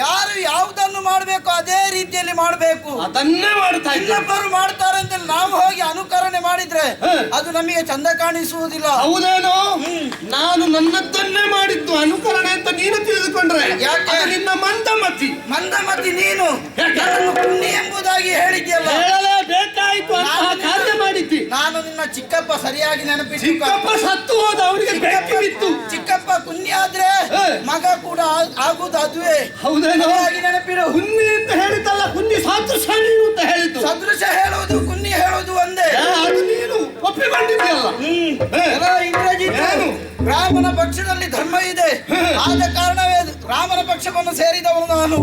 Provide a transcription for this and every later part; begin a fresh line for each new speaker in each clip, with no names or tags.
ಯಾರು ಯಾವುದನ್ನು ಮಾಡಬೇಕು ಅದೇ ರೀತಿಯಲ್ಲಿ ಮಾಡಬೇಕು.
ಅದನ್ನೇ ಮಾಡ್ತಾ
ಇನ್ನೊಬ್ಬರು ಮಾಡ್ತಾರೆ ಅಂತ ನಾವು ಹೋಗಿ ಅನುಕರಣೆ ಮಾಡಿದ್ರೆ ಅದು ನಮಗೆ ಚಂದ ಕಾಣಿಸುವುದಿಲ್ಲ.
ಹೌದೇನೋ? ನಾನು ನನ್ನದನ್ನೇ ಮಾಡಿದ್ದು ಅನುಕರಣೆ ಅಂತ ನೀನು ತಿಳಿದುಕೊಂಡ್ರೆ
ಯಾಕೆ?
ನಿನ್ನ ಮಂದಮತಿ
ನೀನು ಪುಣ್ಯ ಎಂಬುದಾಗಿ ಹೇಳಿದ್ಯಲ್ಲ.
ಹೇಳಲೇಬೇಕಾಯ್ತು ಅಂತ ಕಾರ್ಯ ಮಾಡಿದ್ದಿ.
ನಾನು ನಿನ್ನ ಚಿಕ್ಕಪ್ಪ ಸರಿಯಾಗಿ ನೆನಪಿಟ್ಟು.
ಚಿಕ್ಕಪ್ಪ ಸತ್ತು ಹೋದ, ಅವರಿಗೆ ಬೆಂಕಿ ಬಿತ್ತು.
ಚಿಕ್ಕಪ್ಪ ಕುನ್ನಿ ಆದ್ರೆ ಮಗ ಕೂಡ ಆಗುದು ಅದುವೇ.
ಹೌದೇನೋ?
ನೆನಪಿಡು.
ಕುನ್ನಿ ಅಂತ ಹೇಳಿದ್ದಲ್ಲ, ಕುನ್ನಿ ಸದೃಶ ಅಂತ ಹೇಳಿದ್ದು.
ಸದೃಶ ಹೇಳುವುದು ಕುನ್ನಿ ಹೇಳುವುದು ಒಂದೇ.
ಅದು ನೀನು ಒಪ್ಪಿಕೊಂಡಿದ್ಯಲ್ಲ.
ಇಂದ್ರಜಿತ್, ರಾಮನ ಪಕ್ಷದಲ್ಲಿ ಧರ್ಮ ಇದೆ, ಆದ ಕಾರಣವೇ ರಾಮನ ಪಕ್ಷವನ್ನು ಸೇರಿದವನು ನಾನು.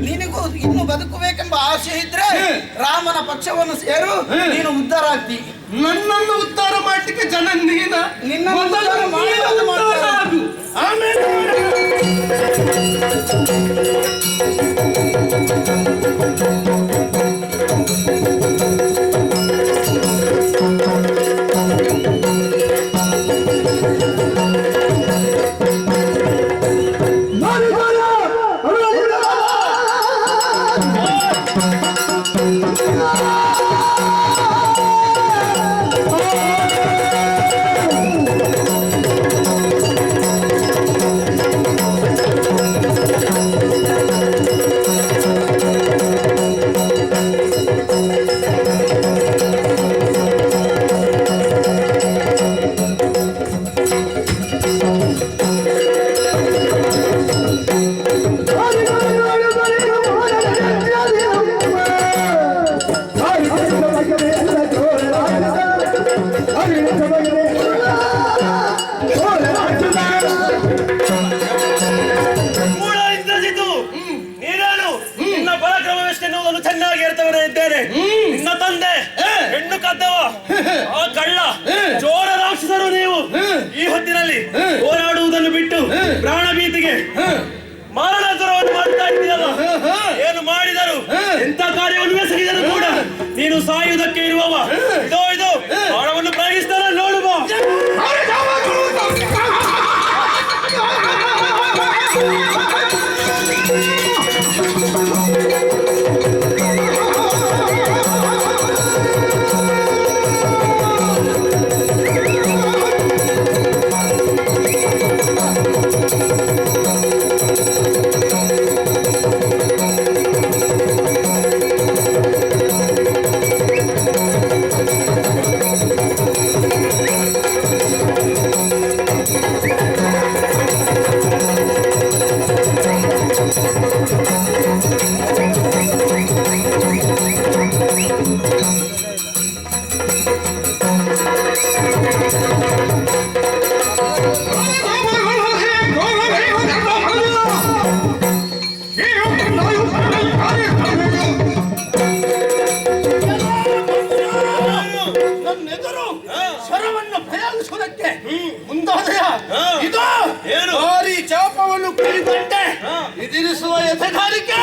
ನಿನಗೂ ಇನ್ನು ಬದುಕಬೇಕೆಂಬ ಆಸೆ ಇದ್ರೆ ರಾಮನ ಪಕ್ಷವನ್ನು ಸೇರು, ನೀನು ಉದ್ಧಾರ ಆಗ್ತಿ.
ನನ್ನನ್ನು ಉದ್ಧಾರ ಮಾಡ್ಲಿಕ್ಕೆ ಜನ
ನಿನ್ನ
ಆಮೇಲೆ
ಚೆನ್ನಾಗಿ ಇರ್ತವರೇ ಇದ್ದೇನೆ. ನಿನ್ನ ತಂದೆ ಹೆಣ್ಣು ಕದ್ದವ, ಆ ಕಳ್ಳ, ಚೋರ ರಾಕ್ಷಸರು ನೀವು. ಈ ಹೊತ್ತಿನಲ್ಲಿ ಹೋರಾಡುವುದನ್ನು ಬಿಟ್ಟು ಪ್ರಾಣ ಭೀತಿಗೆ ಮಾರಣಾಂತರವನ್ನು ಮಾಡ್ತಾ ಇದ್ದೀಯಲ್ಲ. ಏನು ಮಾಡಿದರು, ಎಂತ ಕಾರ್ಯವನ್ನು ಎಸಗಿದರು ಕೂಡ ನೀನು ಸಾಯುವುದಕ್ಕೆ ಇರುವವ. ಇದು ಪ್ರಾಣವನ್ನು ಪ್ರಯೋಗಿಸ್ತಾರ ನೋಡುವ.
ಸ್ವರವನ್ನು ಪ್ರಯೋಗಿಸುವುದಕ್ಕೆ ಮುಂದಾದೆಯ ಇದು ಭಾರಿ ಚಾಪವನ್ನು ಕೈಗೊಂಡೆ ಎದುರಿಸುವ ಎಸೆಗಾರಿಕೆ